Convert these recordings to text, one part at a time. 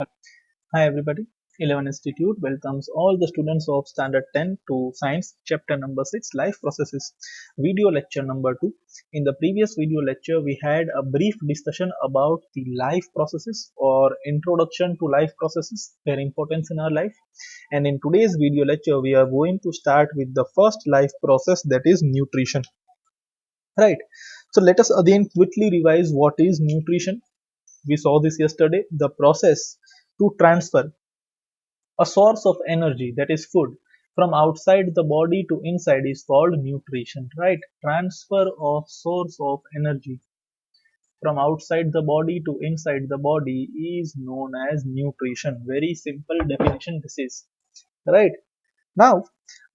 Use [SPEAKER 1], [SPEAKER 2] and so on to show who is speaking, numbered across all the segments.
[SPEAKER 1] Hi everybody, 11 Institute welcomes all the students of Standard 10 to Science Chapter number 6 Life Processes video lecture number 2. In the previous video lecture we had a brief discussion about the life processes or introduction to life processes, their importance in our life, and in today's video lecture we are going to start with the first life process, that is nutrition. Right. So let us again quickly revise what is nutrition. We saw this yesterday, the process to transfer a source of energy, that is food, from outside the body to inside is called nutrition, right? Transfer of source of energy from outside the body to inside the body is known as nutrition. Very simple definition this is, right? Now,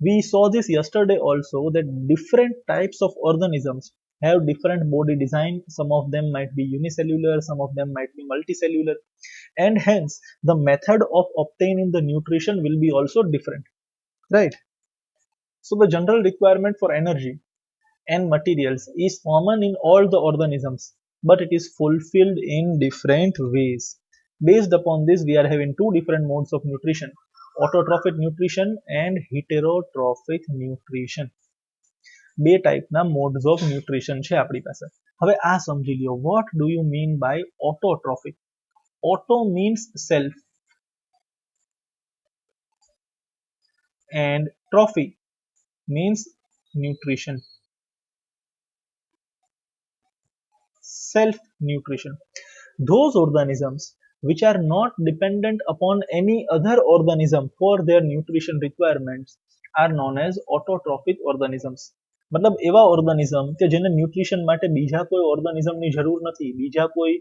[SPEAKER 1] we saw this yesterday also, that different types of organisms have different body design. Some of them might be unicellular, some of them might be multicellular, and hence the method of obtaining the nutrition will be also different, right? So the general requirement for energy and materials is common in all the organisms, but it is fulfilled in different ways. Based upon this, we are having two different modes of nutrition: autotrophic nutrition and heterotrophic nutrition. બે ટાઈપના modes of nutrition છે આપણી પાસે. હવે આ સમજી લ્યો, what do you mean by autotrophic? Auto means self and trophy means nutrition, self nutrition. Those organisms which are not dependent upon any other organism for their nutrition requirements are known as autotrophic organisms. मतलब એવા organism કે જેને nutrition માટે બીજા કોઈ ઓર્ગેનિઝમની જરૂર નથી, બીજા કોઈ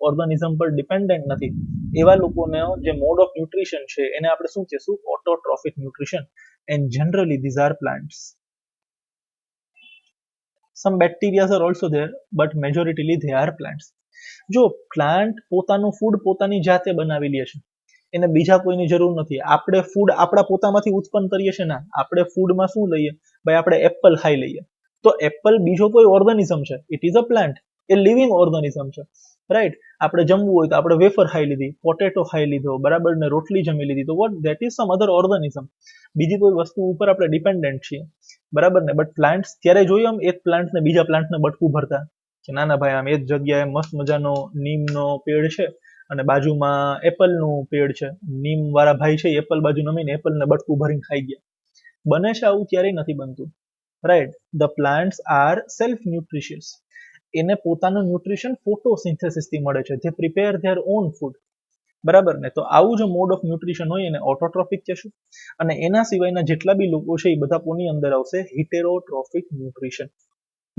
[SPEAKER 1] ઓર્ગેનિઝમ પર ડિપેન્ડન્ટ નથી, એવા લોકોને જે મોડ ઓફ ન્યુટ્રિશન છે એને આપણે શું કહેશું? Autotrophic nutrition. And generally these are plants. Some bacteria are also there, but majoritarily they are plants. જો પ્લાન્ટ પોતાનું ફૂડ પોતાની જાતે બનાવી લે છે, એને બીજા કોઈની જરૂર નથી. આપણે ફૂડ આપણા પોતામાંથી ઉત્પન્ન કરીએ છીએ ના, આપણે ફૂડમાં શું લઈએ? ભાઈ આપણે એપલ ખાઈ લઈએ, તો એપલ બીજો કોઈ ઓર્ગેનિઝમ છે, it is a plant, A living organism છે, રાઈટ? આપણે જમવું હોય તો આપણે વેફર ખાઈ લીધી, પોટેટો ખાઈ લીધો, બરાબર ને, રોટલી જમી લીધી, તો what that is some other organism. બીજી કોઈ વસ્તુ ઉપર આપણે ડિપેન્ડન્ટ છીએ, બરાબર ને? બટ પ્લાન્ટ્સ ત્યારે જોયું આમ એક પ્લાન્ટને બીજા પ્લાન્ટને બટકું ભરતા કે ના ના ભાઈ આમ એક જગ્યાએ મસ્ત મજાનો નીમનો પેડ છે અને બાજુમાં એપલનું પેડ છે, નીમ વાળા ભાઈ છે એપલ બાજુ નમીને એપલને બટકું ભરીને ખાઈ ગયા. બને છે આવું? ક્યારેય નથી બનતું, right? The plants are self nutritious. એને પોતાનું ન્યુટ્રિશન ફોટોસિન્થેસિસથી મળે છે, જે પ્રિપેર ધેર ઓન ફૂડ, બરાબર ને? તો આવું જો મોડ ઓફ ન્યુટ્રિશન હોય એને ઓટોટ્રોફિક કહેશું. અને એના સિવાયના જેટલા બી લોકો છે એ બધા કોની અંદર આવશે? હિટેરોટ્રોફિક ન્યુટ્રિશન.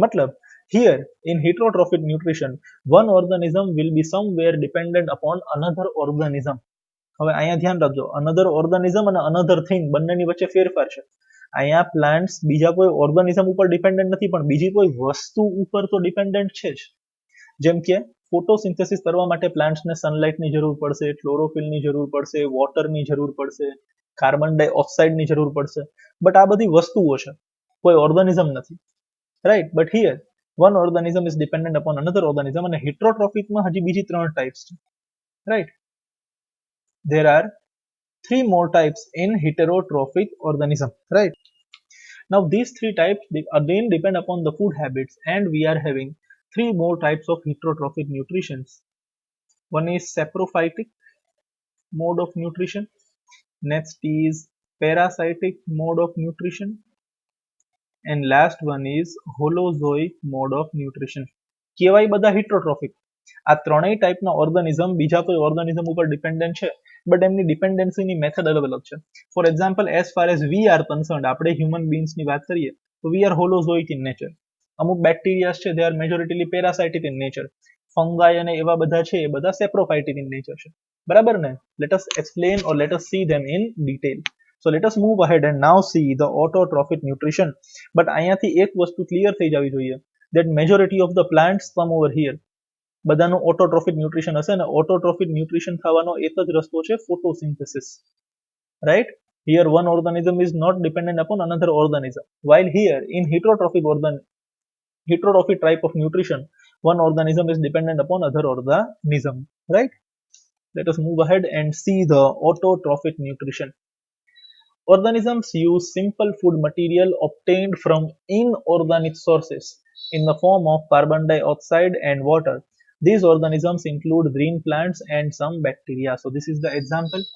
[SPEAKER 1] મતલબ here in heterotrophic nutrition one organism will be somewhere dependent upon another organism. હવે અહીંયા ધ્યાન રાખજો, another organism અને another thing બંનેની વચ્ચે ફેરફાર છે. અહીંયા પ્લાન્ટ્સ બીજા કોઈ ઓર્ગેનિઝમ ઉપર ડિપેન્ડન્ટ નથી, પણ બીજી કોઈ વસ્તુ ઉપર તો ડિપેન્ડન્ટ છે જ. જેમ કે ફોટોસિન્થેસિસ કરવા માટે પ્લાન્ટ્સને સનલાઇટની જરૂર પડશે, ક્લોરોફિલની જરૂર પડશે, વોટરની જરૂર પડશે, કાર્બન ડાયોક્સાઇડની જરૂર પડશે. બટ આ બધી વસ્તુઓ છે, કોઈ ઓર્ગેનિઝમ નથી, right? But here one organism is dependent upon another organism, and heterotrophic માં હજી બીજી ત્રણ types છે, right? There are three more types in heterotrophic organism, right? Now these three types they again depend upon the food habits, and we are having three more types of heterotrophic nutrition. One is saprophytic mode of nutrition, next is parasitic mode of nutrition, and last one is holozoic mode of nutrition. કેવાય બધા heterotrophic. આ ત્રણેય ટાઈપના organism બીજા કોઈ organism ઉપર dependent છે, but એમની ડિપેન્ડન્સીની મેથડ અલગ અલગ છે. For example, as far as we are કન્સર્ન્ડ, આપણે હ્યુમન બીંગ્સની વાત કરીએ તો વી આર હોલોઝોઇક ઇન નેચર. અમુક બેક્ટેરિયાસ છે દે આર મેજોરિટીલી પેરાસાઇટિક ઇન નેચર. ફંગાઈ અને એવા બધા છે એ બધા સેપ્રોફાઇટિક ઇન નેચર છે, બરાબર ને? Let us explain or let S C them in detail. So let us move ahead and now see the autotrophic nutrition. But અહીંયાથી એક વસ્તુ ક્લિયર થઈ જવી જોઈએ, that majority of the plants come over here. બધાનું autotrophic nutrition હશે ને autotrophic nutrition થવાનો એક જ રસ્તો છે, photosynthesis, right? Here one organism is not dependent upon another organism, while here in heterotrophic type of nutrition one organism is dependent upon other organism, right? Let us move ahead and see the autotrophic nutrition. Organisms use simple food material obtained from inorganic sources in the form of carbon dioxide and water. These organisms include green plants and some bacteria. So this is the example.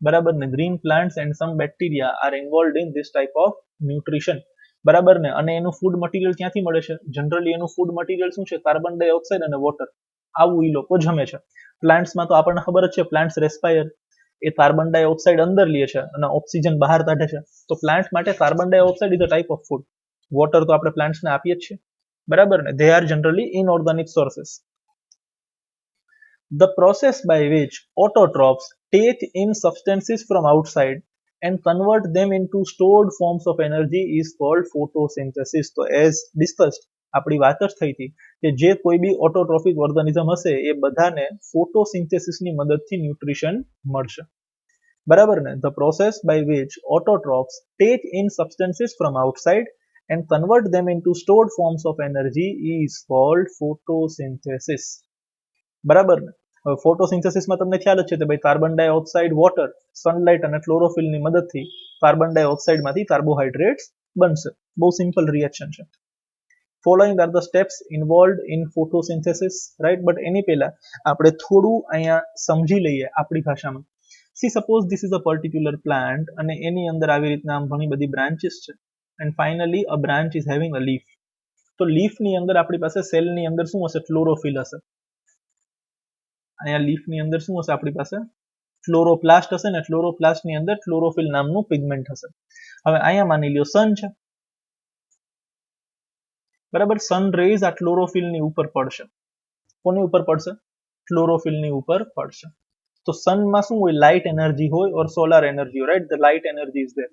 [SPEAKER 1] બરાબર ને green plants and some bacteria are involved in this type of nutrition બરાબર ને અને એનું food material ક્યાંથી મળે છે generally એનું ફૂડ મટીરિયલ શું છે કાર્બન ડાયોક્સાઇડ અને વોટર આવું એ લોકો જમે છે પ્લાન્ટ્સમાં તો આપણને ખબર જ છે પ્લાન્ટ્સ રેસ્પાયર એ કાર્બન ડાયોક્સાઇડ અંદર લે છે અને ઓક્સિજન બહાર કાઢે છે તો પ્લાન્ટ માટે carbon dioxide is a type of food water તો આપણે પ્લાન્ટ્સને આપીએ જ છીએ બરાબર ને they are generally inorganic sources. The process by which autotrophs take in substances from outside and convert them into stored forms of energy is called photosynthesis. So as discussed આપણી વાત જ થઈ હતી કે જે કોઈ બી ઓટોટ્રોફિક ઓર્ગેનિઝમ હશે એ બધાને ફોટોસિન્થેસિસની મદદથી ન્યુટ્રિશન મળશે બરાબર ને the process by which autotrophs take in substances from outside and convert them into stored forms of energy is called photosynthesis. બરાબર ને ફોટોસિન્થેસિસમાં તમને ખ્યાલ જ છે કે ભાઈ કાર્બન ડાયોક્સાઇડ વોટર સનલાઇટ અને ક્લોરોફિલની મદદથી કાર્બન ડાયોક્સાઇડમાંથી કાર્બોહાઈડ્રેટ્સ બનશે બહુ સિમ્પલ રિએક્શન છે following are the steps involved in photosynthesis right but એની પહેલા આપણે થોડું અહીંયા સમજી લઈએ આપણી ભાષામાં see suppose this is a particular plant અને એની અંદર આવી રીતના ઘણી બધી branches છે and finally a branch is having a leaf તો લીફની અંદર આપણી પાસે સેલની અંદર શું હશે ક્લોરોફિલ હશે અહીંયા લીફની અંદર શું હશે આપણી પાસે ક્લોરોપ્લાસ્ટ હશે ને ક્લોરોપ્લાસ્ટની અંદર ક્લોરોફિલ નામનું પિગમેન્ટ હશે હવે અહીંયા માની લ્યો સન છે બરાબર સન રેઝ આ ક્લોરોફિલની ઉપર પડશે કોની ઉપર પડશે ક્લોરોફિલની ઉપર પડશે તો સનમાં શું હોય લાઇટ એનર્જી હોય ઓર સોલાર એનર્જી હોય write the light energy is there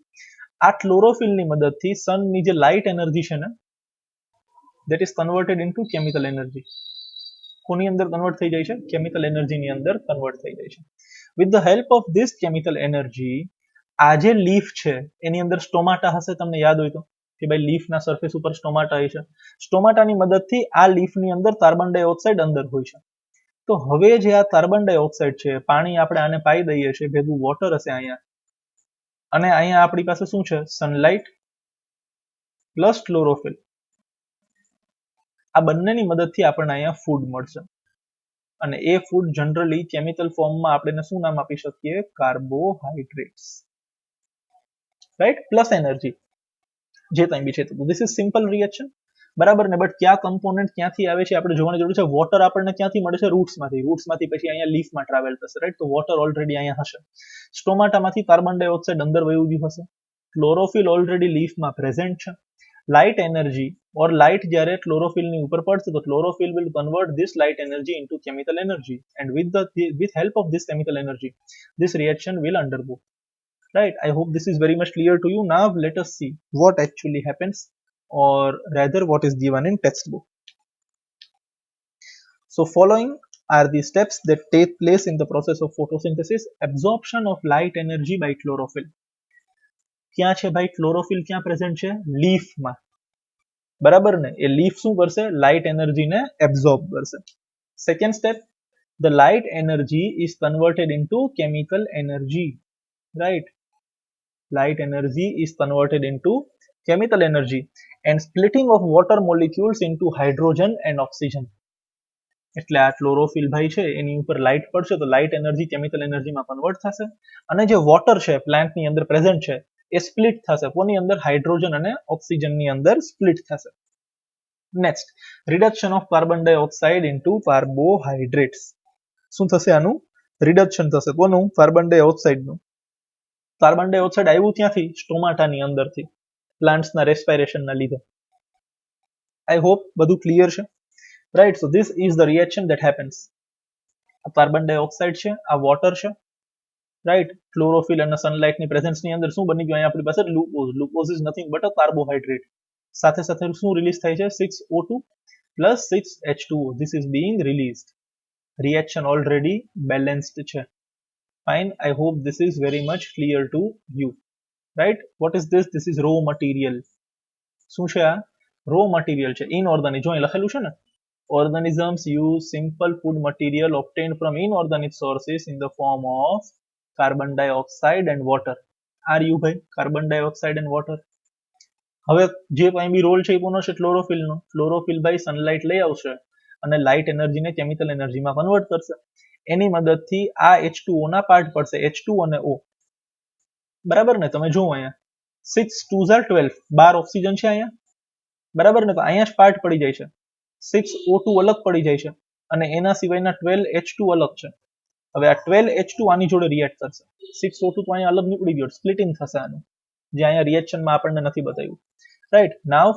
[SPEAKER 1] આ ક્લોરોફિલની મદદથી સનની જે લાઇટ એનર્જી છે ને that is converted into chemical energy કોની અંદર કન્વર્ટ થઈ જાય છે કેમિકલ એનર્જીની અંદર કન્વર્ટ થઈ જાય છે with the help of this chemical energy આ જે લીફ છે એની અંદર સ્ટોમાટા હશે તમને યાદ હોય તો કે ભાઈ લીફના સરફેસ ઉપર સ્ટોમાટા હોય છે સ્ટોમાટાની મદદથી આ લીફની અંદર કાર્બન ડાયોક્સાઇડ અંદર હોય છે તો હવે જે આ કાર્બન ડાયોક્સાઇડ છે પાણી આપણે આને પાઈ દઈએ છીએ ભેગું વોટર હશે અહીંયા અને અહીંયા આપણી પાસે શું છે સનલાઇટ પ્લસ ક્લોરોફિલ આ બંનેની મદદથી આપણને અહીંયા ફૂડ મળશે અને એ ફૂડ જનરલી કેમિકલ ફોર્મમાં આપણે શું નામ આપી શકીએ કાર્બોહાઈડ્રેટ્સ રાઈટ પ્લસ એનર્જી જે કંઈ બી છે તો ધીસ ઇઝ સિમ્પલ રિએક્શન બરાબર ને બટ કયા કમ્પોનન્ટ ક્યાંથી આવે છે આપણે જોવાની જરૂર છે વોટર આપણને ક્યાંથી મળે છે રૂટ્સમાંથી પછી અહીંયા લીફમાં ટ્રાવેલ થશે રાઈટ તો વોટર ઓલરેડી અહીંયા હશે સ્ટોમાટામાંથી કાર્બન ડાયોક્સાઇડ અંદર વયું ગયું હશે ક્લોરોફિલ ઓલરેડી લીફમાં પ્રેઝન્ટ છે light energy or light જ્યારે ક્લોરોફિલની ઉપર પડશે તો chlorophyll will convert this light energy into chemical energy and with help of this chemical energy this reaction will undergo right I hope this is very much clear to you now let us see what actually happens or rather what is given in textbook so following are the steps that take place in the process of photosynthesis absorption of light energy by chlorophyll ક્યાં છે ભાઈ chlorophyll ક્યાં present છે લીફમાં બરાબર ને એ leaf શું કરશે light એનર્જીને એબ્ઝોર્બ કરશે second step the light energy is converted into chemical energy right light energy is converted into chemical energy and splitting of water molecules into hydrogen and oxygen એટલે આ chlorophyll ભાઈ છે એની ઉપર light પડશે તો light energy chemical એનર્જીમાં convert થશે અને જે વોટર છે પ્લાન્ટની અંદર પ્રેઝન્ટ છે એ સ્પ્લિટ થશે કોની અંદર હાઇડ્રોજન અને ઓક્સિજનની અંદર સ્પ્લિટ થશે next reduction of carbon dioxide into carbohydrates શું થશે આનું રિડક્શન થશે કોનું કાર્બન ડાયોક્સાઇડનું કાર્બન ડાયોક્સાઇડ આવ્યું ત્યાંથી સ્ટોમાટાની અંદરથી પ્લાન્ટ્સના રેસ્પાયરેશનના લીધે આઈ હોપ બધું ક્લિયર છે right so this is the reaction that happens આ કાર્બન ડાયોક્સાઇડ છે આ વોટર છે રાઈટ ક્લોરોફિલ અને સનલાઇટની પ્રેઝન્સની અંદર શું બની ગયું અહીંયા આપણી પાસે glucose is nothing but a carbohydrate સાથે સાથે શું રિલીઝ થાય છે 6O2 plus 6H2O this is being released reaction already balanced છે fine I hope this is very much clear to you right what is this is raw material શું છે આ raw material છે inorganic જો અહીં લખેલું છે ને Organisms use simple food material obtained from inorganic sources in the form of carbon dioxide and water. Are you ભાઈ carbon dioxide and water? હવે જે કંઈ બી રોલ છે એ કોનો છે? ક્લોરોફિલનો. ક્લોરોફિલ ભાઈ સનલાઇટ લઈ આવશે અને લાઇટ એનર્જીને કેમિકલ એનર્જીમાં કન્વર્ટ કરશે. એની મદદથી આ H2O ના પાર્ટ પડશે, H2 અને O. બરાબર ને? તમે જુઓ અહીંયા 6 2s are 12, 12 ઓક્સિજન છે અહીંયા. બરાબર ને? તો અહીંયા જ પાર્ટ પડી જાય છે. 6O2 અલગ પડી જાય છે અને એના સિવાયના 12H2 અલગ છે. હવે આ 12H2 આની જોડે રિએક્ટ કરશે. 6O2 તો અહીંયા અલગ નીકળી ગયો, સ્પ્લિટિંગ થશે આનું, જે અહીંયા રિએક્શનમાં આપણને નથી બતાવ્યું. Right. Now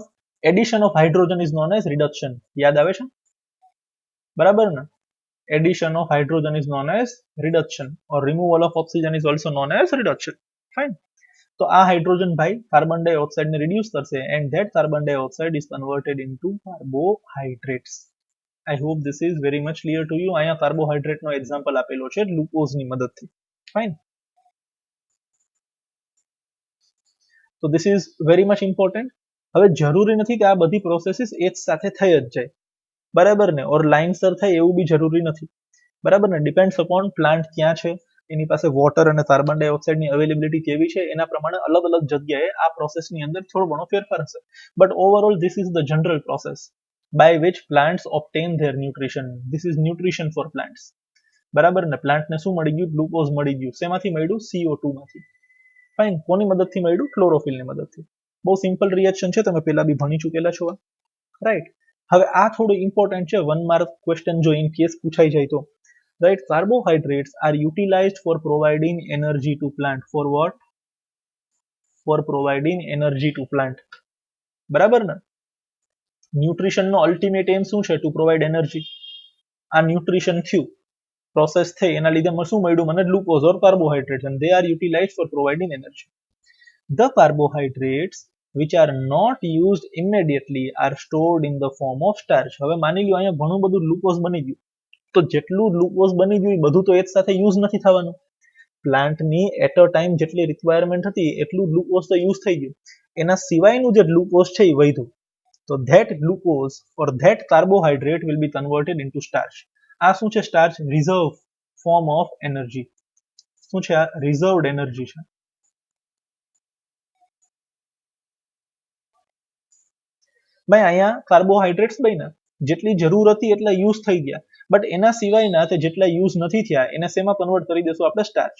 [SPEAKER 1] addition of hydrogen is known as reduction. યાદ આવે છે? બરાબર ને? Addition of hydrogen is known as reduction or removal of oxygen is also known as reduction. Fine. તો આ હાઇડ્રોજન ભાઈ કાર્બન ડાયોક્સાઇડ ને રિડ્યુસ કરશે and that carbon dioxide is converted into carbohydrates. I hope this is very much clear to you. અહીંયા carbohydrate નો example આપેલો છે ગ્લુકોઝની મદદથી. Fine. તો this is very much important. હવે જરૂરી નથી કે આ બધી પ્રોસેસીસ એક સાથે થઈ જ જાય. બરાબર ને? ઓર લાઇનસર થાય એવું બી જરૂરી નથી. બરાબર ને? ડિપેન્ડ્સ અપોન પ્લાન્ટ ક્યાં છે, એની પાસે વોટર અને કાર્બન ડાયોક્સાઇડની અવેલેબિલિટી કેવી છે, એના પ્રમાણે અલગ અલગ જગ્યાએ આ પ્રોસેસની અંદર થોડો ઘણો ફેરફાર હશે. But overall this is the general process by which plants obtain their nutrition. This is nutrition for plants. બરાબર ને? પ્લાન્ટને શું મળી ગયું? ગ્લુકોઝ મળી ગયું. શેમાંથી મળ્યું? CO2 માંથી. ફાઇન. કોની મદદથી મળ્યું? ક્લોરોફિલની મદદથી. બહુ સિમ્પલ રિએક્શન છે, તમે પેલા બી ભણી ચૂકેલા છો. રાઈટ. હવે આ થોડું ઇમ્પોર્ટન્ટ છે, 1 માર્ક ક્વેશ્ચન જો ઇન કેસ પૂછાઈ જાય તો. Right, carbohydrates are utilized for providing energy to plant. For what? For providing energy to plant. બરાબર ને? ન્યુટ્રિશન નો અલ્ટિમેટ એમ શું છે? Two provide energy. આ ન્યુટ્રિશન થયું, પ્રોસેસ થઈ, એના લીધે શું મળ્યું મને? Glucose or carbohydrates, and they are utilized for providing energy. The carbohydrates which are not used immediately are stored in the form of starch. હવે માની લ્યો અહીંયા ઘણું બધું ગ્લુકોઝ બની ગયું, તો જેટલું ગ્લુકોઝ બની ગયું એ બધું તો એક સાથે યુઝ નથી થવાનું. પ્લાન્ટની એટ અ ટાઈમ જેટલી રિક્વાયરમેન્ટ હતી એટલું ગ્લુકોઝ તો યુઝ થઈ ગયું. એના સિવાયનું જે ગ્લુકોઝ છે એ વધ્યું. તો that glucose or that carbohydrate will be converted into starch. આ શું છે? Starch reserve form of energy. શું છે? આ રિઝર્વડ એનર્જી છે. ભાઈ અહીંયા કાર્બોહાઇડ્રેટ્સ બન્યા, જેટલી જરૂર હતી એટલા યુઝ થઈ ગયા, બટ એના સિવાયના તે જેટલા યુઝ નથી થયા એને શેમાં કન્વર્ટ કરી દેશું આપણે? Starch.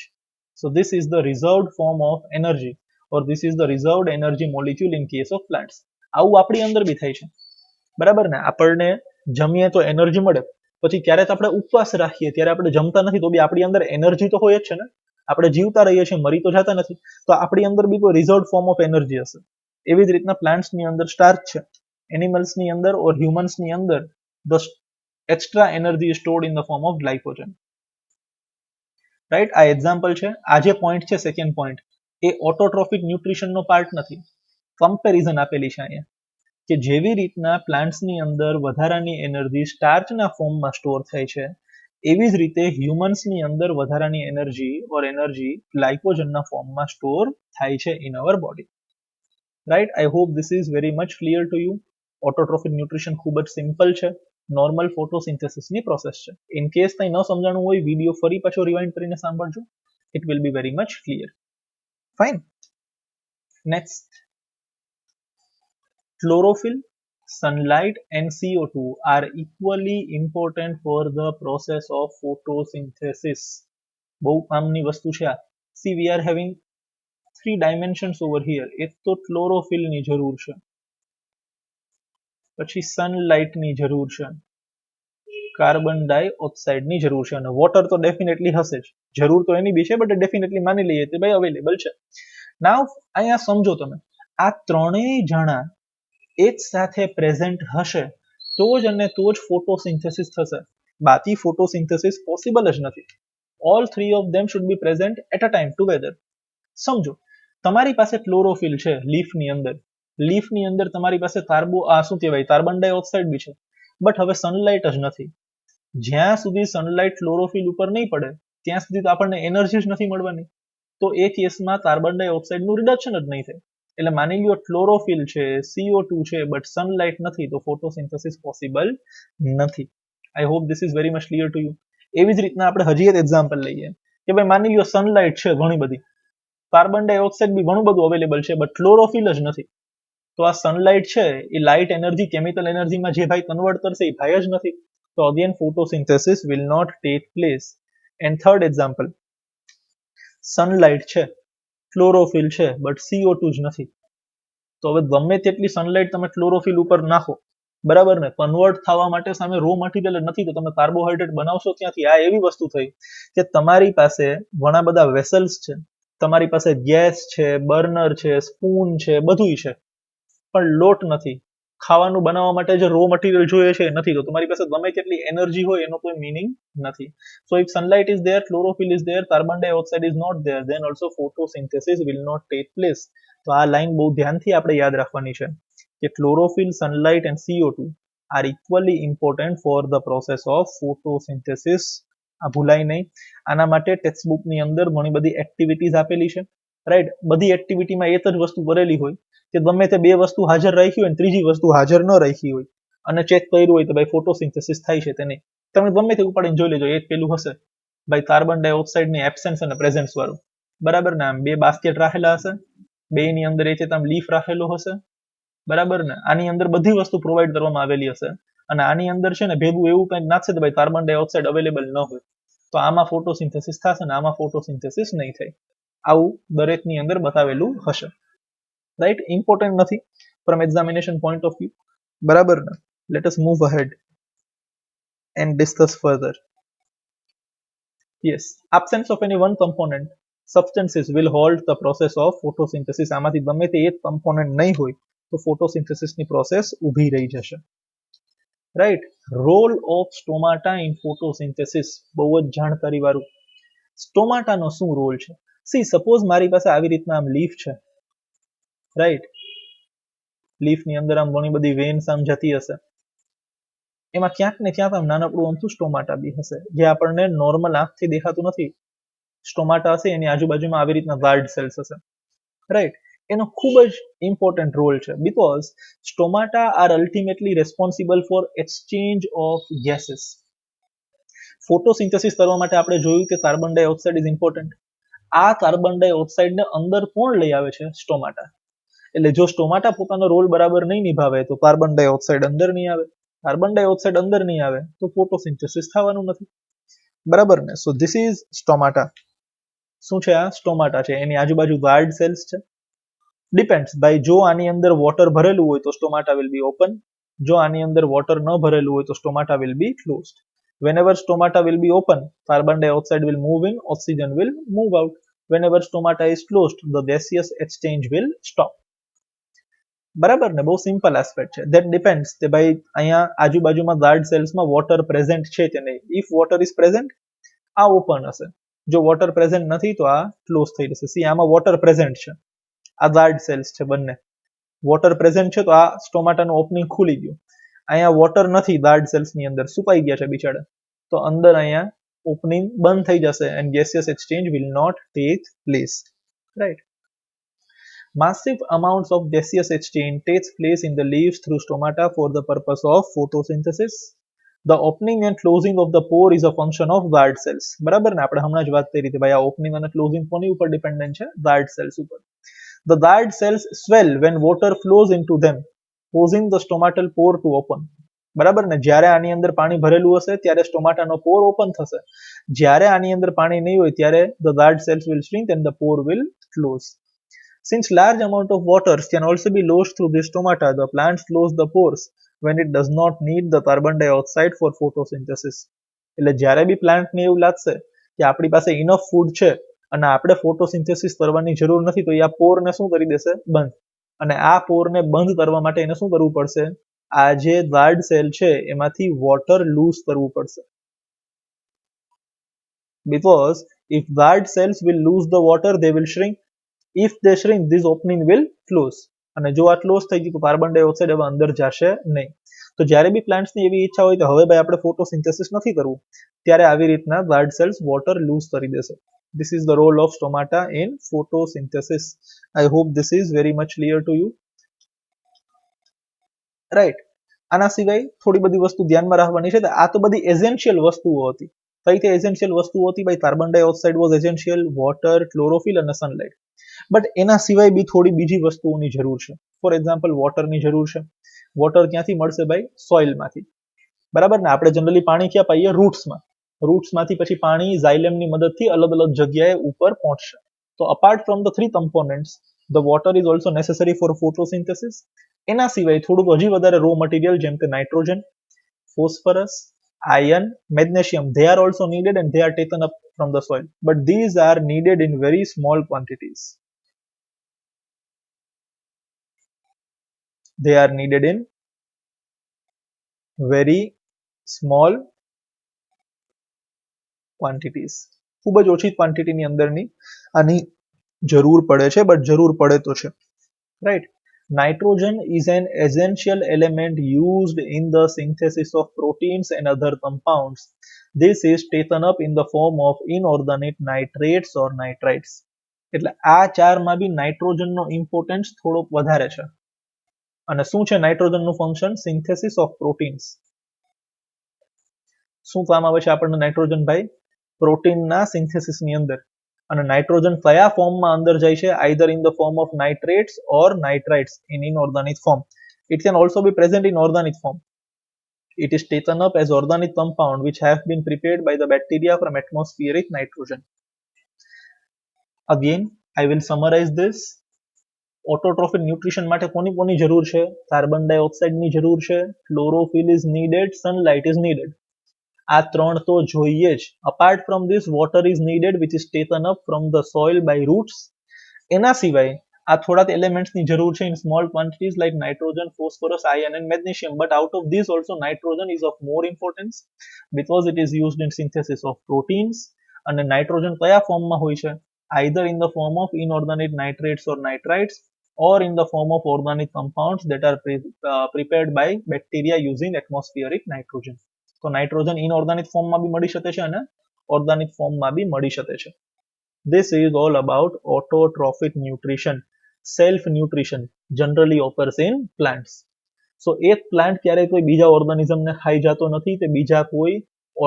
[SPEAKER 1] So this is the reserved form of energy or this is the reserved energy molecule in case of plants. આવું આપણી અંદર બી થાય છે. બરાબર ને? આપણને જમીએ તો એનર્જી મળે, પછી ક્યારેક આપણે ઉપવાસ રાખીએ ત્યારે આપણે જમતા નથી તો બી આપણી અંદર એનર્જી તો હોય જ છે ને. આપણે જીવતા રહીએ છીએ, મરી તો જતા નથી, તો આપણી અંદર બી કોઈ રિઝર્વડ ફોર્મ ઓફ એનર્જી હશે. એવી જ રીતના પ્લાન્ટ્સની અંદર સ્ટાર્ચ છે, એનિમલ્સની અંદર ઓર હ્યુમન્સની અંદર the extra energy stored in the form of glycogen. Right. આ એક્ઝામ્પલ છે. આ જે પોઈન્ટ છે, સેકન્ડ પોઈન્ટ, એ ઓટોટ્રોફિક ન્યુટ્રિશનનો પાર્ટ નથી. કમ્પેરિઝન આપેલી છે અહીંયા કે જેવી રીતના પ્લાન્ટ્સની અંદર વધારાની એનર્જી સ્ટાર્ચના ફોર્મમાં સ્ટોર થાય છે, એવી જ રીતે હ્યુમન્સની અંદર વધારાની એનર્જી ઓર એનર્જી ગ્લાયકોજનના ફોર્મમાં સ્ટોર થાય છે in our body. Right. I hope this is very much clear to you. Autotrophic nutrition ખૂબ જ સિમ્પલ છે, નોર્મલ ફોટોસિન્થેસિસની પ્રોસેસ છે. ઇન કેસ કંઈ ન સમજાણું હોય, વિડીયો ફરી પાછો રિવાઇન્ડ કરીને સાંભળજો. It will be very much clear. Fine. Next, chlorophyll, sunlight and CO2 are equally important for the process of photosynthesis. બહુ કામની વસ્તુ છે આ. See, we are having 3 dimensions over here. એક તો chlorophyll ની જરૂર છે, પછી સનલાઇટ ની જરૂર છે, કાર્બન ડાયોક્સાઇડ ની જરૂર છે, અને વોટર તો ડેફિનેટલી હશે જ. જરૂર તો એની બી છે, બટ ડેફિનેટલી માની લઈએ કે ભાઈ અવેલેબલ છે. નાઉ અહીંયા સમજો તમે, આ ત્રણેય જણા એક સાથે પ્રેઝન્ટ હશે તો જ અને તો જ ફોટોસિન્થેસિસ થશે. બાકી ફોટોસિન્થેસિસ પોસિબલ જ નથી. All 3 of them should be present at a time together. સમજો તમારી પાસે ક્લોરોફિલ છે લીફની અંદર, લીફની અંદર તમારી પાસે કાર્બન ડાયોક્સાઇડ બી છે, બટ હવે સનલાઇટ જ નથી. જ્યાં સુધી સનલાઇટ ક્લોરોફિલ ઉપર નહીં પડે ત્યાં સુધી તો આપણને એનર્જી જ નથી મળવાની. તો એ કેસમાં કાર્બન ડાયોક્સાઇડનું રિડક્શન જ નહીં થાય. એટલે માની લ્યો ક્લોરોફિલ છે, CO2 છે, બટ સનલાઇટ નથી, તો ફોટોસિન્થેસિસ પોસિબલ નથી. આઈ hope this is very much clear to you. એવી જ રીતના આપણે હજી એક એક્ઝામ્પલ લઈએ કે ભાઈ માની લ્યો સનલાઇટ છે ઘણી બધી, કાર્બન ડાયોક્સાઇડ બી ઘણું બધું અવેલેબલ છે, બટ ક્લોરોફિલ જ નથી. તો આ સનલાઇટ છે એ લાઇટ એનર્જી કેમિકલ એનર્જીમાં જે ભાઈ કન્વર્ટ કરશે એ ભાઈ જ નથી. તો again photosynthesis will not take place. And third example, sunlight છે, ક્લોરોફિલ છે, બટ CO2 જ નથી. તો હવે ગમે તેટલી સનલાઇટ તમે ક્લોરોફિલ ઉપર નાખો, બરાબર ને, કન્વર્ટ થવા માટે સામે રો મટીરિયલ નથી, તો તમે કાર્બોહાઈડ્રેટ બનાવશો ક્યાંથી? આ એવી વસ્તુ થઈ કે તમારી પાસે ઘણા બધા વેસલ્સ છે, તમારી પાસે ગેસ છે, બર્નર છે, સ્પૂન છે, બધું છે, પણ લોટ નથી. ખાવાનું બનાવવા માટે જે રો મટીરિયલ જોઈએ છે એ નથી, તો તમારી પાસે ગમે તેટલી એનર્જી હોય એનો કોઈ મિનિંગ નથી. સો if sunlight is there, chlorophyll is there, carbon dioxide is not there, then also photosynthesis will not take place. તો આ લાઈન બહુ ધ્યાનથી આપણે યાદ રાખવાની છે કે chlorophyll, sunlight and CO2 are equally important for the process of photosynthesis. આ ભૂલાય નહીં. આના માટે ટેક્સ્ટ બુકની અંદર ઘણી બધી એક્ટિવિટીઝ આપેલી છે, રાઈટ. બધી એક્ટિવિટીમાં એક જ વસ્તુ કરેલી હોય કે ગમે તે બે વસ્તુ હાજર રાખી હોય, ત્રીજી વસ્તુ હાજર ન રાખી હોય, અને ચેક કર્યું હોય તો ભાઈ ફોટોસિન્થેસિસ થાય છે તેની. તમે ગમે તે ઉપાડીને જોઈ લેજો, એક પેલું હશે ભાઈ કાર્બન ડાયોક્સાઇડ ની એબ્સેન્સ અને પ્રેઝન્સ વાળું, બરાબર ને. આમ બે બાસ્કેટ રાખેલા હશે, બે ની અંદર એ છે આમ લીફ રાખેલો હશે, બરાબર ને. આની અંદર બધી વસ્તુ પ્રોવાઈડ કરવામાં આવેલી હશે, અને આની અંદર છે ને ભેગું એવું કંઈક નાખશે તો ભાઈ કાર્બન ડાયોક્સાઇડ અવેલેબલ ન હોય, તો આમાં ફોટોસિન્થેસિસ થશે ને આમાં ફોટોસિન્થેસિસ નહીં થાય. આવું દરેકની અંદર બતાવેલું હશે, રાઈટ. ઇમ્પોર્ટન્ટ નથી from examination point of view, બરાબર ને. Let us move ahead and discuss further. Yes, absence of any one component substances will halt the process of photosynthesis. આમાંથી ગમે તે એક કમ્પોનન્ટ નહીં હોય તો ફોટોસિન્થેસિસની પ્રોસેસ ઊભી રહી જશે, right. Role of stomata in photosynthesis, બહુ જ જાણકારી વાળું. સ્ટોમાટાનો શું રોલ છે? સી સપોઝ મારી પાસે આવી રીતના આમ લીફ છે, રાઈટ. લીફની અંદર આમ ઘણી બધી વેન્સ આમ જતી હશે, એમાં ક્યાંક ને ક્યાંક આમ નાનકડું અમથું સ્ટોમાટા બી હશે, જે આપણને નોર્મલ આંખથી દેખાતું નથી. સ્ટોમાટા હશે એની આજુબાજુમાં આવી રીતના ગાર્ડ સેલ્સ હશે, રાઈટ. એનો ખૂબ જ ઇમ્પોર્ટન્ટ રોલ છે, because stomata are ultimately responsible for exchange of gases. Photosynthesis કરવા માટે આપણે જોયું કે કાર્બન ડાયોક્સાઇડ ઇઝ ઇમ્પોર્ટન્ટ. આ કાર્બન ડાયોક્સાઇડને અંદર કોણ લઈ આવે છે? સ્ટોમાટા. એટલે જો સ્ટોમાટા પોતાનો રોલ બરાબર નહીં નિભાવે તો કાર્બન ડાયોક્સાઇડ અંદર નહીં આવે, કાર્બન ડાયોક્સાઇડ અંદર નહીં આવે તો ફોટોસિન્થેસિસ થવાનું નથી, બરાબર ને. So this is stomata. શું છે આ? સ્ટોમાટા છે. એની આજુબાજુ ગાર્ડ સેલ્સ છે. ડિપેન્ડ્સ ભાઈ, જો આની અંદર વોટર ભરેલું હોય તો સ્ટોમાટા વિલ બી ઓપન, જો આની અંદર વોટર ન ભરેલું હોય તો stomata will be closed. whenever stomata will be open, carbon dioxide will move in, oxygen will move out. whenever stomata is closed, the gaseous exchange will stop. બરાબર ને. બહુ સિમ્પલ એસ્પેક્ટ છે. ધેટ ડિપેન્ડ્સ કે ભાઈ અહીંયા આજુબાજુમાં guard સેલ્સમાં water present છે કે નહીં. ઇફ વોટર ઇઝ પ્રેઝન્ટ, આ ઓપન હશે. જો વોટર પ્રેઝન્ટ નથી તો આ ક્લોઝ થઈ જશે. સી આમાં વોટર પ્રેઝન્ટ છે, આ ગાર્ડ સેલ્સ છે બંને. વોટર પ્રેઝન્ટ છે તો આ સ્ટોમાટાનું ઓપનિંગ ખુલી ગયું. અહીંયા વોટર નથી, ગાર્ડ સેલ્સની અંદર સુકાઈ ગયા છે બિચારા, તો અંદર અહીંયા ઓપનિંગ બંધ થઈ જશે and gaseous exchange will not take place, right. Massive amounts of gaseous exchange takes place in the leaves through stomata for the purpose of photosynthesis. The opening and closing of the pore is a function of guard cells. બરાબર ને. આપણે હમણાં જ વાત કરી હતી ભાઈ, આ ઓપનિંગ અને ક્લોઝિંગ કોની ઉપર ડિપેન્ડન્ટ છે? ગાર્ડ સેલ્સ ઉપર. The guard cells swell when water flows into them, causing the stomatal pore to open. બરાબર ને. જ્યારે આની અંદર પાણી ભરેલું હશે ત્યારે સ્ટોમાટાનો પોર ઓપન થશે. જ્યારે આની અંદર પાણી નહીં હોય ત્યારે the guard cells will shrink and the pore will close. Since large amount of waters can also be lost through the stomata, the plants close the pores when it does not need the carbon dioxide for photosynthesis. એટલે જ્યારે બી પ્લાન્ટને એવું લાગશે કે આપણી પાસે enough food છે અને આપણે ફોટોસિન્થેસિસ કરવાની જરૂર નથી, તો એ આ પોરને શું કરી દેશે? બંધ. અને આ પોરને બંધ કરવા માટે એને શું કરવું પડશે? આ જે ગાર્ડ સેલ છે એમાંથી વોટર લૂઝ કરવું પડશે. Because if guard cells will lose the water, they will shrink. If they shrink, this opening will close. અને જો આ ક્લોઝ થઈ ગયું તો કાર્બન ડાયોક્સાઇડ હવે અંદર જશે નહીં. તો જ્યારે બી પ્લાન્ટ્સની એવી ઈચ્છા હોય તો હવે ભાઈ આપણે ફોટોસિન્થેસિસ નથી કરવું, ત્યારે આવી રીતના ગાર્ડ સેલ્સ વોટર લૂઝ કરી દેશે. This is the role of stomata in photosynthesis. I hope this is very much clear to you. Right. આના સિવાય થોડી બધી વસ્તુ ધ્યાનમાં રાખવાની છે. આ તો બધી એસેન્શિયલ વસ્તુઓ હતી. કઈ તે એસેન્શિયલ વસ્તુઓ હતી ભાઈ? Carbon dioxide was essential, water, chlorophyll અને સનલાઇટ. બટ એના સિવાય બી થોડી બીજી વસ્તુઓની જરૂર છે. ફોર એક્ઝામ્પલ વોટરની જરૂર છે. વોટર ક્યાંથી મળશે ભાઈ? સોઇલમાંથી. બરાબર ને? આપણે જનરલી પાણી ક્યાં પાઈએ? રૂટ્સમાં. રૂટ્સમાંથી પછી પાણી ઝાયલેમની મદદથી અલગ અલગ જગ્યાએ ઉપર પહોંચશે. તો apart from the three components, the water is also necessary for photosynthesis. એના સિવાય થોડુંક હજી વધારે રો મટીરિયલ જેમ કે nitrogen, phosphorus, iron, magnesium, they are also needed and they are taken up from the soil, but these are needed in very small quantities. They are needed in very small quantities. ખૂબ જ ઓછી ક્વોન્ટિટીની અંદરની આની જરૂર પડે છે, but જરૂર પડે તો છે. Right. Nitrogen is an essential element used in the synthesis of proteins and other compounds. This is taken up in the form of inorganic nitrates or nitrites. એટલે આ ચારમાં બી નાઇટ્રોજનનો ઇમ્પોર્ટન્સ થોડોક વધારે છે. અને શું છે નાઇટ્રોજનનું ફંક્શન? Synthesis of proteins. શું કામ આવે છે આપણને નાઇટ્રોજન ભાઈ? પ્રોટીનના સિન્થેસિસની અંદર. અને નાઇટ્રોજન કયા ફોર્મમાં અંદર જાય છે? Either in the form of nitrates or nitrites in inorganic form. It can also be present in organic form. It is taken up as organic compound which have been prepared by the bacteria from atmospheric nitrogen. Again, I will summarize this. Autotrophic nutrition માટે કોની કોની જરૂર છે? Carbon ડાયોક્સાઇડની જરૂર છે, chlorophyll is needed, sunlight is needed. આ ત્રણ તો જોઈએ જ. Apart from this water is needed which is taken up from the soil by roots. એના સિવાય આ થોડાક એલિમેન્ટ્સની જરૂર છે in small quantities like nitrogen, phosphorus, iron and magnesium. But out of this also nitrogen is of more importance because it is used in synthesis of proteins. અને nitrogen કયા ફોર્મમાં હોય છે? Either in the form of inorganic nitrates or nitrites or in the form of organic compounds that are prepared by bacteria using atmospheric nitrogen. તો nitrogen inorganic ફોર્મમાં બી મળી શકે છે અને ઓર્ગેનિક ફોર્મમાં બી મળી શકે છે. This is all about autotrophic nutrition. Self nutrition generally occurs in plants. So એક પ્લાન્ટ ક્યારે કોઈ બીજા ઓર્ગેનિઝમને ખાઈ જતો નથી, તે બીજા કોઈ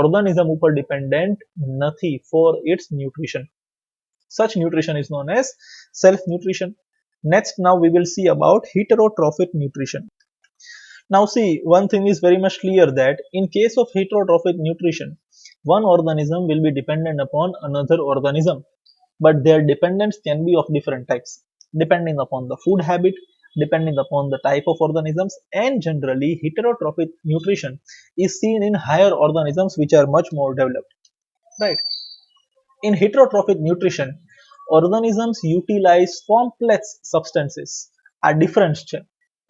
[SPEAKER 1] ઓર્ગેનિઝમ ઉપર ડિપેન્ડન્ટ નથી for its nutrition. Such nutrition is known as self nutrition. Next, now we will see about heterotrophic nutrition. Now see, one thing is very much clear that in case of heterotrophic nutrition, one organism will be dependent upon another organism, but their dependence can be of different types, depending upon the food habit, depending upon the type of organisms, and generally heterotrophic nutrition is seen in higher organisms which are much more developed. Right? In heterotrophic nutrition, organisms utilize complex substances. આ difference છે.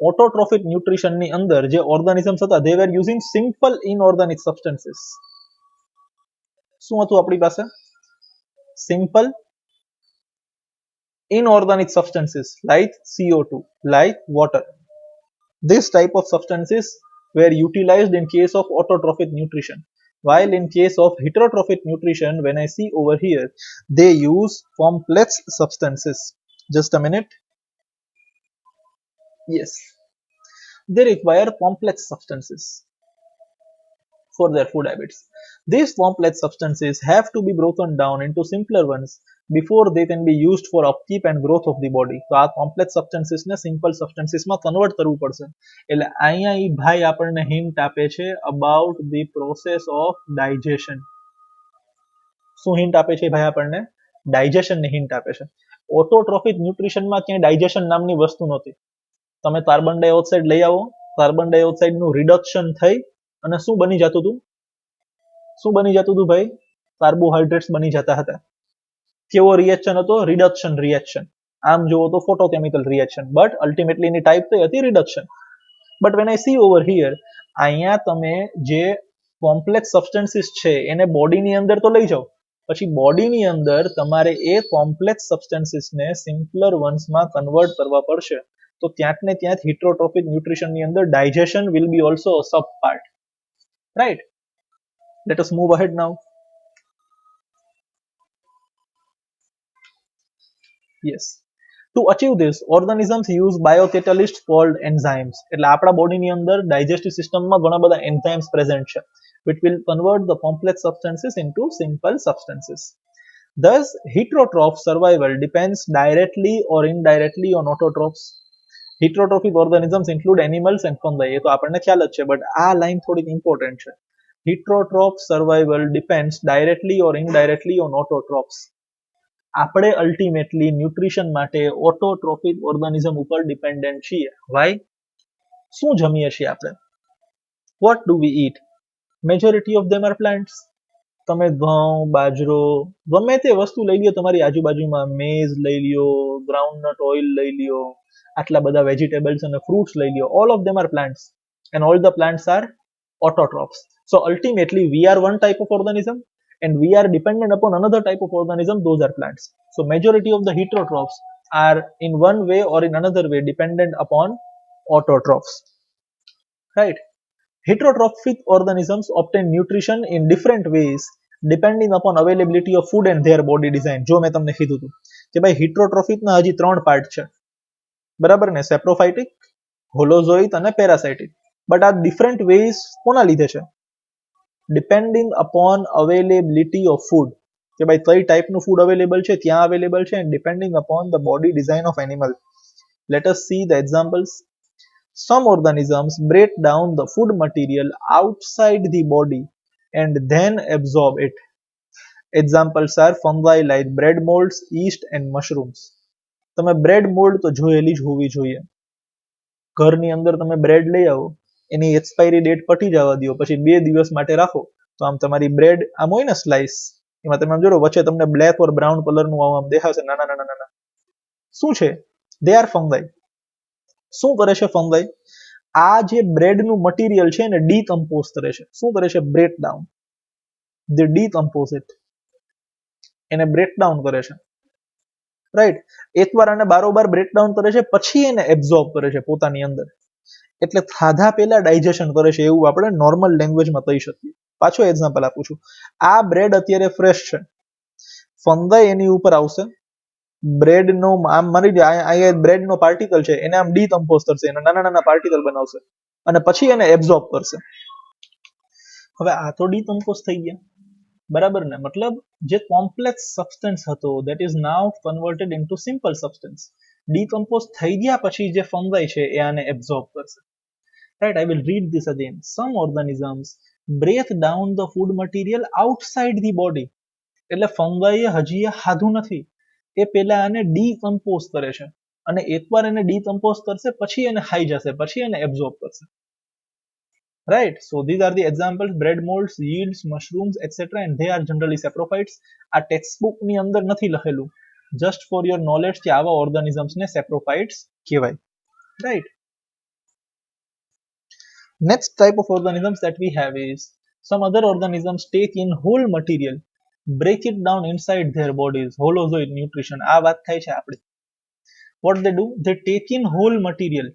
[SPEAKER 1] Autotrophic ન્યુટ્રિશનની અંદર જે organisms હતા they were using simple inorganic substances. શું હતું આપણી પાસે? Simple inorganic substances like CO2, like water. This type of substances were utilized in case of autotrophic nutrition. While in case of heterotrophic nutrition, when I see over here, they use complex substances. Just a minute. Yes. They require complex substances for their food habits. These complex substances have to be broken down into simpler ones before they can be used for upkeep and growth of the body. તો આ complex substances ને simple substances માં convert કરવું પડશે. એટલે અહીંયા ઈ ભાઈ આપણને hint આપે છે about the process of digestion. શું hint આપે છે ભાઈ આપણને? Digestion ની hint આપે છે. Autotrophic nutrition માં ક્યાંય digestion નામની વસ્તુ નહોતી. તમે કાર્બન ડાયોક્સાઇડ લઈ આવો, કાર્બન ડાયોક્સાઇડનું રિડક્શન થઈ અને શું બની જતું હતું? શું બની જતું હતું ભાઈ? કાર્બોહાઈડ્રેટ્સ બની જતા હતા. કેવો રિએક્શન હતો? Reduction reaction. આમ જોવો તો photochemical reaction, but ultimately any type તો હતી reduction. But when I C over here, અહીંયા તમે જે કોમ્પ્લેક્સ સબસ્ટન્સીસ છે એને બોડીની અંદર તો લઈ જાઓ, પછી બોડીની અંદર તમારે એ કોમ્પ્લેક્સ સબસ્ટન્સીસને સિમ્પલર વન્સમાં કન્વર્ટ કરવા પડશે. તો ક્યાંક ને ક્યાંક હિટ્રોટ્રોફિક ન્યુટ્રિશનની અંદર digestion will be also a sub part. Right? Let us move ahead now. Yes. To achieve this, organisms use biocatalysts called enzymes. એટલે આપણા બોડીની અંદર ડાયજેસ્ટિવ સિસ્ટમમાં ઘણા બધા એન્ઝાઇમ્સ પ્રેઝન્ટ છે which will convert the complex substances into simple substances. Thus, heterotroph survival depends directly or indirectly on autotrophs. Heterotrophic organisms include animals and fungi. એ તો આપણને ખ્યાલ જ છે, બટ આ લાઈન થોડીક ઇમ્પોર્ટન્ટ છે. Heterotroph survival depends directly or indirectly on autotrophs. આપણે ultimately nutrition માટે ઓટોટ્રોફિક ઓર્ગેનિઝમ ઉપર ડિપેન્ડન્ટ છીએ. વાય? શું જમીએ છીએ આપણે? What do we eat? Majority of them are plants. તમે ઘઉં, બાજરો, ગમે તે વસ્તુ લઈ લ્યો તમારી આજુબાજુમાં, મેઝ લઈ લ્યો, ગ્રાઉન્ડનટ ઓઇલ લઈ લ્યો, આટલા બધા વેજીટેબલ્સ અને ફ્રૂટ્સ લઈ લ્યો, all of them are plants and all the plants are autotrophs. So ultimately we are one type of organism and we are dependent upon another type of organism, those are plants. So majority of the heterotrophs are in one way or in another way dependent upon autotrophs. Right? Heterotrophic organisms obtain nutrition in different ways depending upon availability of food and their body design. જો મેં તમને કીધું હતું કે ભાઈ હિટ્રોટ્રોફિકના હજી 3 part છે, બરાબર ને? સેપ્રોફાઇટિક, હોલોઝોઇક અને પેરાસાઇટિક. બટ આ ડિફરન્ટ વેઝ કોના લીધે છે? Depending upon availability of food, કે ભાઈ કઈ ટાઈપનું ફૂડ અવેલેબલ છે, ત્યાં અવેલેબલ છે, and depending upon the body design of animal. Let S see the examples. Some organisms break down the food material outside the body and then absorb it. Examples are fungi like bread molds, yeast and mushrooms. તમે bread mould તો જોયેલી જ હોવી જોઈએ. ઘરની અંદર તમે bread લઈ આવો, એની એક્સપાયરી ડેટ પટી જવા દો, પછી 2 દિવસ માટે રાખો, તો આમ તમારી બ્રેડ આમ હોય ને સ્લાઇસ, એમાં તમે આમ જોડો વચ્ચે તમને બ્લેક ઓર બ્રાઉન કલરનું આમ દેખાશે નાના નાના નાના. શું છે? They are fungi. શું કરે છે ફંગાઈ? આ જે બ્રેડનું મટીરિયલ છે એને ડીકમ્પોઝ કરે છે. શું કરે છે? Break down. They decompose it. એને બ્રેક ડાઉન કરે છે. રાઈટ? એકવાર આને બારોબાર બ્રેકડાઉન કરે છે, પછી એને એબ્ઝોર્બ કરે છે પોતાની અંદર. એટલે ખાધા પહેલા ડાયજેશન કરે છે, એવું આપણે નોર્મલ લેંગ્વેજમાં કહી શકીએ. પાછો એક્ઝામ્પલ આપું છું. આ બ્રેડ અત્યારે ફ્રેશ છે, ફંગાઈ એની ઉપર આવશે, બ્રેડનો આમ માની લો અહીંયા બ્રેડનો પાર્ટિકલ છે, એને આમ ડીકમ્પોઝ કરશે, એના નાના નાના પાર્ટિકલ બનાવશે અને પછી એને એબ્ઝોર્બ કરશે. હવે આ તો ડીકમ્પોઝ થઈ ગયા, બરાબર ને? મતલબ જે કોમ્પ્લેક્સ સબસ્ટન્સ હતો that is now converted into simple substance. Decompose થઈ ગયા પછી જે ફંગાઈ છે એ આને એબ્ઝોર્બ કરશે. Right? I will read this again. Some organisms break down the food material outside the body. એટલે ફંગાઈએ હજી ખાધું નથી, એ પહેલા આને ડીકમ્પોઝ કરે છે, અને એકવાર એને ડીકમ્પોઝ કરશે પછી એને ખાઈ જશે, પછી એને એબ્ઝોર્બ કરશે. Right? So these are the examples: bread molds, yields, mushrooms, etc. And they are generally saprophytes. આ ટેક્સ્ટબુક ની અંદર નથી લખેલું, just for your knowledge કે આવા ઓર્ગેનિઝમ્સ ને સેપ્રોફાઇટ્સ કહેવાય. Right? Next type of organisms that we have is some other organisms take in whole material, break it down inside their bodies. Holozoid nutrition. આ વાત થાય છે આપણી. What they do? They take in whole material.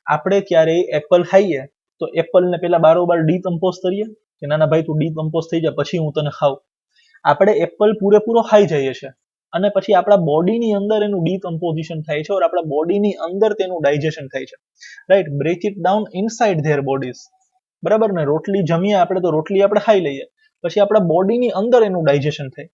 [SPEAKER 1] આપણે ક્યારે Apple ખાઈએ તો એપલને પેલા બારોબાર ડીકમ્પોઝ કરીએ કે ના ના ભાઈ તું ડીકમ્પોઝ થઈ જા પછી હું તને ખાઉં. આપણે એપલ પૂરેપૂરો ખાઈ જઈએ છે અને પછી આપણા બોડીની અંદર એનું ડીકમ્પોઝિશન થાય છે, ઓર આપણા બોડીની અંદર તેનું ડાયજેશન થાય છે. Right? Break it down inside their bodies. બરાબર ને? રોટલી જમીએ આપણે તો રોટલી આપણે ખાઈ લઈએ, પછી આપણા બોડીની અંદર એનું ડાયજેશન થાય.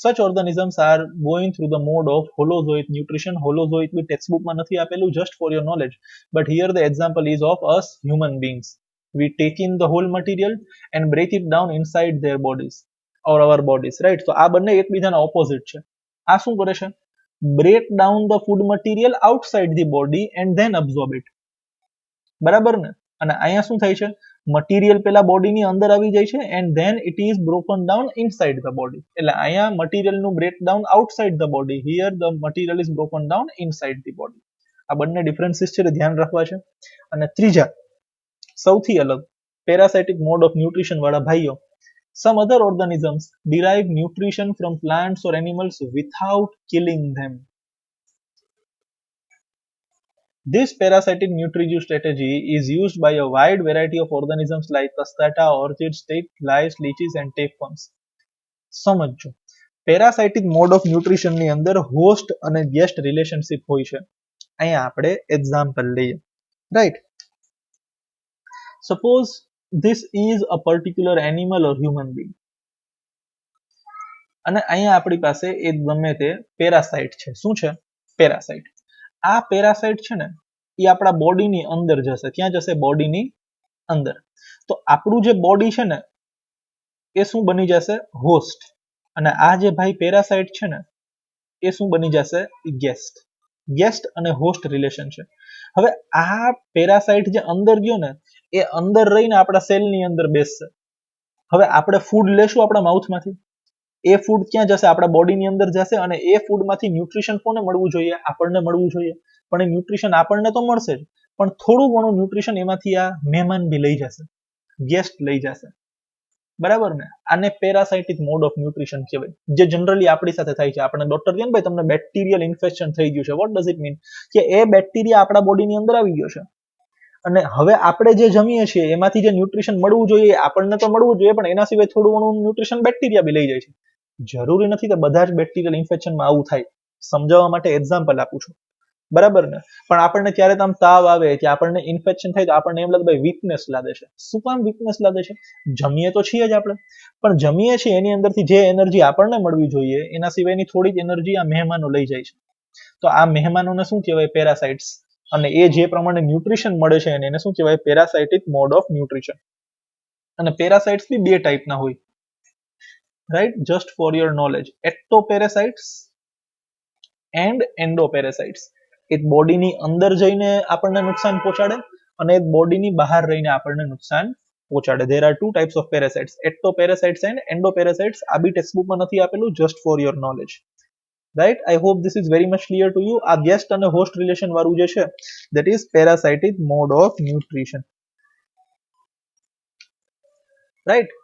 [SPEAKER 1] Such organisms are going through the mode of holozoic nutrition. Holozoic બી ટેક્સ્ટબુકમાં નથી આપેલું, just for your knowledge. But here the example is of us human beings. We take in the whole material and break it down inside their bodies or our bodies. Right? So આ બંને એકબીજાના opposite છે. આ શું કરે છે? Break down the food material outside the body and then absorb it. બરાબર ને? અને અહીંયા શું થાય છે? મટીરિયલ પેલા બોડીની અંદર આવી જાય છે and then it is broken down inside the body. એટલે અહીંયા મટીરિયલનું breakdown outside the body, here the material is broken down inside the body. આ બંને ડિફરન્સીસ છે, ધ્યાન રાખવા છે. અને ત્રીજા સૌથી અલગ પેરાસાઇટિક મોડ ઓફ ન્યુટ્રિશન વાળા ભાઈઓ, some other organisms derive nutrition from plants or animals without killing them. This parasitic nutritive strategy is used by a wide variety of organisms like castata, orchids, stick, lice, leeches and tapeworms. સમજો, પેરાસાઇટિક mode of nutrition ની અંદર host અને guest relationship હોય છે. અહીંયા આપણે example લઈએ, right. Suppose this is a particular animal or human being, અને અહીંયા આપણી પાસે એક ગમે તે પેરાસાઇટ છે. શું છે? પેરાસાઇટ. આ પેરાસાઇટ છે ને એ આપણા બોડીની અંદર જશે. ક્યાં જશે? બોડીની અંદર. તો આપણું જે બોડી છે ને એ શું બની જશે? હોસ્ટ. અને આ જે ભાઈ પેરાસાઇટ છે ને એ શું બની જશે? ગેસ્ટ. ગેસ્ટ અને હોસ્ટ રિલેશન છે. હવે આ પેરાસાઇટ જે અંદર ગયો ને એ અંદર રહીને આપણા સેલની અંદર બેસશે. હવે આપણે ફૂડ લેશું આપણા માઉથમાંથી, એ ફૂડ ક્યાં જશે? આપણા બોડીની અંદર જશે, અને એ ફૂડમાંથી ન્યુટ્રિશન કોને મળવું જોઈએ? આપણને મળવું જોઈએ. પણ એ ન્યુટ્રિશન આપણને તો મળશે જ, પણ થોડું ઘણું ન્યુટ્રિશન એમાંથી આ મહેમાન બી લઈ જશે, ગેસ્ટ લઈ જશે. બરાબર ને? આને પેરાસાઇટિક મોડ ઓફ ન્યુટ્રિશન કહેવાય, જે જનરલી આપણી સાથે થાય છે. આપણે ડોક્ટર કહે ને ભાઈ તમને બેક્ટેરિયલ ઇન્ફેક્શન થઈ ગયું છે, વોટ ડઝ ઇટ મીન? કે એ બેક્ટેરિયા આપણા બોડીની અંદર આવી ગયો છે, અને હવે આપણે જે જમીએ છીએ એમાંથી જે ન્યુટ્રિશન મળવું જોઈએ આપણને તો મળવું જોઈએ, પણ એના સિવાય થોડું ઘણું ન્યુટ્રિશન બેક્ટેરિયા બી લઈ જાય છે. જરૂરી નથી કે બધા જ બેક્ટેરિયલ ઇન્ફેક્શનમાં આવું થાય. સમજાવવા માટે એક્ઝામ્પલ આપું છું, બરાબર ને? પણ આપણને ક્યારેક આમ તાવ આવે કે આપણને ઇન્ફેક્શન થાય તો આપણને એમ લાગે ભાઈ વીકનેસ લાગે છે. શું કામ વીકનેસ લાગે છે? જમીએ તો છીએ જ આપણે, પણ જમીએ છીએ એની અંદરથી જે એનર્જી આપણને મળવી જોઈએ એના સિવાયની થોડી જ એનર્જી આ મહેમાનો લઈ જાય છે. તો આ મહેમાનોને શું કહેવાય? પેરાસાઇટ્સ. અને એ જે પ્રમાણે ન્યુટ્રિશન મળે છે એને શું કહેવાય? Parasitic mode of nutrition. અને પેરાસાઇટ્સ બી બે ટાઈપના હોય, right? Just for your knowledge, ectoparasites and endoparasites. એક બોડીની અંદર જઈને આપણને નુકસાન પહોંચાડે, અને એક બોડીની બહાર રહીને આપણને નુકસાન પહોંચાડે. There are two types of parasites, ectoparasites and endoparasites. આ બી ટેક્સ્ટબુકમાં નથી આપેલું, just for your knowledge, right? I hope this is very much clear to you. આ ગેસ્ટ અને હોસ્ટ રિલેશન વાળું જે છે that is parasitic mode of nutrition, right?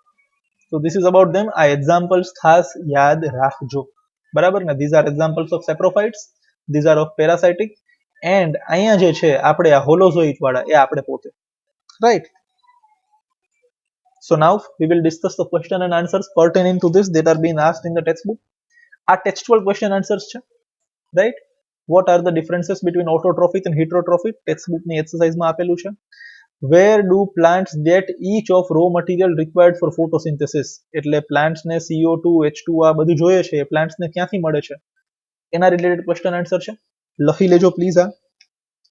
[SPEAKER 1] So this is about them. આ examples ખાસ યાદ રાખજો, બરાબર ને? these are examples of saprophytes, these are of parasitic, and અહીંયા જે છે આપણે આ હોલોઝોઇક વાળા એ આપણે પોતે, right? So now we will discuss the question and answers pertaining to this that are being asked in the textbook. આ textual question answers છે, right? What are the differences between autotrophic and heterotrophic? textbook ની exercise માં આપેલું છે. Where do plants get each of raw material required for photosynthesis? એટલે plants ને CO2, H2 આ બધું જોઈએ છે, એ plants ને ક્યાંથી મળે છે? એના રિલેટેડ ક્વેશ્ચન આન્સર છે. લખી લેજો પ્લીઝ આ,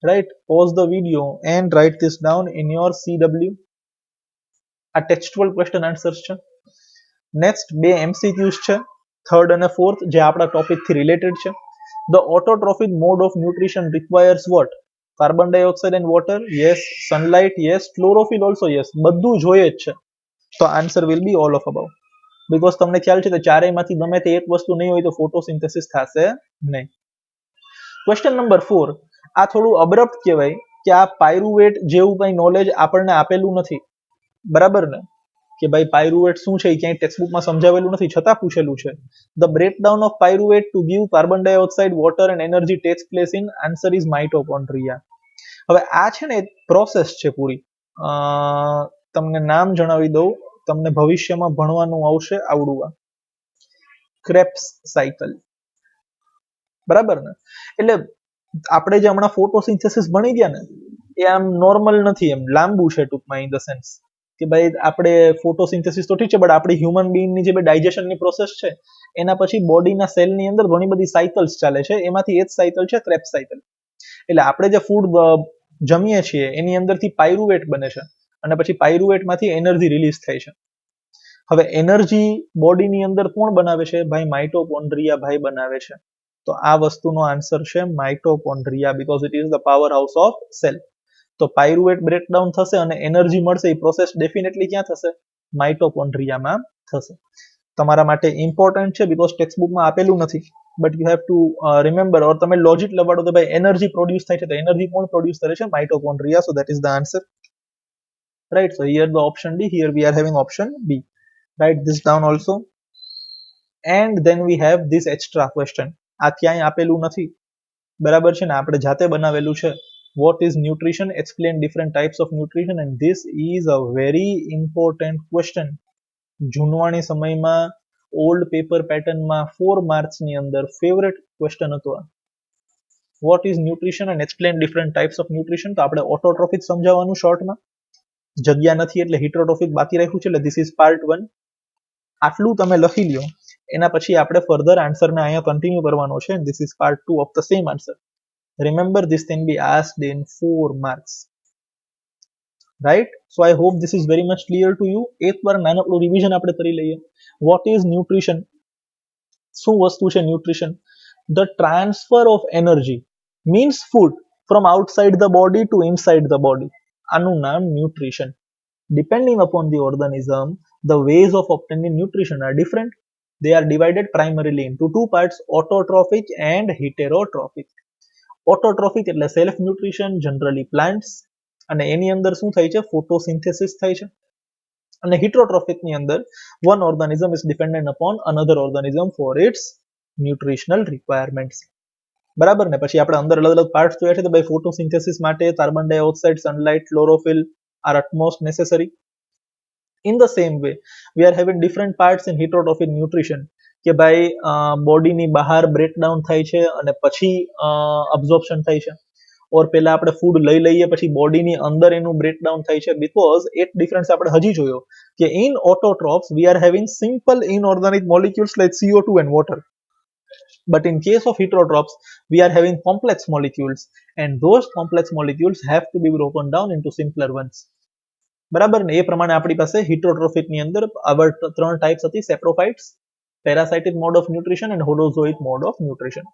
[SPEAKER 1] right? Pause the video and write this down in your CW. આ ટેક્સ્ચ્યુઅલ ક્વેશ્ચન આન્સર્સ છે. નેક્સ્ટ બે MCQs છે, થર્ડ અને ફોર્થ, જે આપણા ટોપિકથી રિલેટેડ છે. The autotrophic mode of nutrition requires what? Carbon dioxide and water, yes. Sunlight, yes. Chlorophyll also, yes. બધું જોઈએ જ છે. તો answer will be all of about, because તમને ખ્યાલ છે કે ચારેયમાંથી ગમે તે એક વસ્તુ નહીં હોય તો ફોટોસિન્થેસિસ થશે નહીં. ક્વેશ્ચન નંબર 4, આ થોડું અબ્રપ્ટ કહેવાય કે આ પાયરુવેટ જેવું કંઈ નોલેજ આપણને આપેલું નથી, બરાબર ને? કે ભાઈ પાયરુવેટ શું છે એ ક્યાંય ટેક્સ્ટબુકમાં સમજાવેલું નથી, છતાં પૂછેલું છે. The breakdown of pyruvate to give carbon dioxide, water and energy tax place in, answer is mitochondria. હવે આ છે ને એક પ્રોસેસ છે પૂરી, તમને નામ જણાવી દઉં, તમને ભવિષ્યમાં ભણવાનું આવશે આવડું. આ ક્રેબ્સ સાયકલ, બરાબર ને? એટલે આપણે જે હમણાં ફોટોસિન્થેસિસ ભણી ગયા ને એ આમ નોર્મલ નથી, એમ લાંબુ છે ટૂંકમાં, ઇન ધ સેન્સ કે ભાઈ આપણે ફોટોસિન્થેસિસ તો ઠીક છે, બટ આપણી હ્યુમન બીઈંગની જે ડાયજેશનની પ્રોસેસ છે એના પછી બોડીના સેલની અંદર ઘણી બધી સાયકલ્સ ચાલે છે, એમાંથી એક સાયકલ છે ક્રેબ્સ સાયકલ. એટલે આપણે જે ફૂડ જમીએ છીએ એની અંદરથી પાયરુવેટ બને છે, અને પછી પાયરુવેટમાંથી એનર્જી રિલીઝ થાય છે. હવે એનર્જી બોડીની અંદર કોણ બનાવે છે? ભાઈ માઇટોકોન્ડ્રિયા ભાઈ બનાવે છે. તો આ વસ્તુનો આન્સર છે mitochondria, because it is the power house of cell. તો પાયરુવેટ બ્રેકડાઉન થશે અને એનર્જી મળશે, એ પ્રોસેસ ડેફિનેટલી ક્યાં થશે? માઇટોકોન્ડ્રિયામાં થશે. તમારા માટે ઇમ્પોર્ટન્ટ છે બીકોઝ ટેક્સ્ટબુકમાં આપેલું નથી, but you have to remember, or તમે લોજિક લગાડો તો ભાઈ એનર્જી પ્રોડ્યુસ થાય છે, તો એનર્જી કોણ પ્રોડ્યુસ કરે છે? Mitochondria. So that is the answer, right? So here the option D, here we are having option B. Write this down also. And then we have this extra question. આ ક્યાંય આપેલું નથી, બરાબર છે ને? આપણે જાતે બનાવેલું છે. What is nutrition? Explain different types of nutrition, and this is a very important question. જૂનવાણી સમયમાં ઓલ્ડ પેપર પેટર્નમાં 4 માર્ક્સની અંદર ફેવરેટ ક્વેશ્ચન હતો આ. What is nutrition and explain different types of nutrition. તો આપણે ઓટોટ્રોફિક સમજાવવાનું શોર્ટમાં, જગ્યા નથી એટલે હિટરોટ્રોફિક બાકી રાખ્યું છે, એટલે ધીસ ઇઝ પાર્ટ 1. આટલું તમે લખી લ્યો, એના પછી આપણે ફર્ધર આન્સરને અહીંયા કન્ટિન્યુ કરવાનો છે. This is part 2 of the same answer. Remember, this can be asked in 4 marks. Right? So I hope this is very much clear to you. એક વાર નાનકડું રિવિઝન આપણે કરી લઈએ. What is nutrition? શું વસ્તુ છે nutrition? The transfer of energy means food from outside the body to inside the body. આનું નામ nutrition. Depending upon the organism, the ways of obtaining nutrition are different. They are divided primarily into two parts, autotrophic and heterotrophic. Autotrophic એટલે self nutrition, generally plants, અને એની અંદર શું થાય છે, photosynthesis થાય છે. અને હિટરોટ્રોફિકની અંદર one organism is dependent upon another organism for its nutritional requirements. બરાબર ને? પછી આપણે અંદર અલગ અલગ પાર્ટ્સ જોયા છે. તો ભાઈ ફોટોસિન્થેસિસ માટે carbon dioxide, sunlight, chlorophyll are utmost necessary. In the same way we are having different parts in heterotrophic nutrition, કે ભાઈ બોડીની બહાર બ્રેકડાઉન થાય છે અને પછી અબ્ઝોર્પ્શન થાય છે, ઓર પહેલા આપણે ફૂડ લઈ લઈએ પછી બોડીની અંદર એનું બ્રેકડાઉન થાય છે. બીકોઝ એક ડિફરન્સ આપણે હજી જોયો કે in autotrophs we are having simple inorganic molecules like CO2 and water, but in case of heterotrophs we are having complex molecules, and those complex molecules have to be broken down into simpler ones. બરાબર ને? એ પ્રમાણે આપણી પાસે હિટરોટ્રોફિકની અંદર આવા 3 types હતી, સેપ્રોફાઇટ્સ, parasitic mode of nutrition and holozoic mode of nutrition.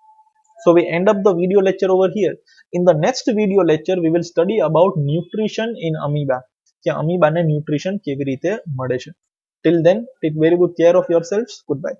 [SPEAKER 1] So we end up the video lecture over here. In the next video lecture we will study about nutrition in amoeba, કે amoeba ને nutrition કેવી રીતે મળે છે. Till then, take very good care of yourselves. Goodbye.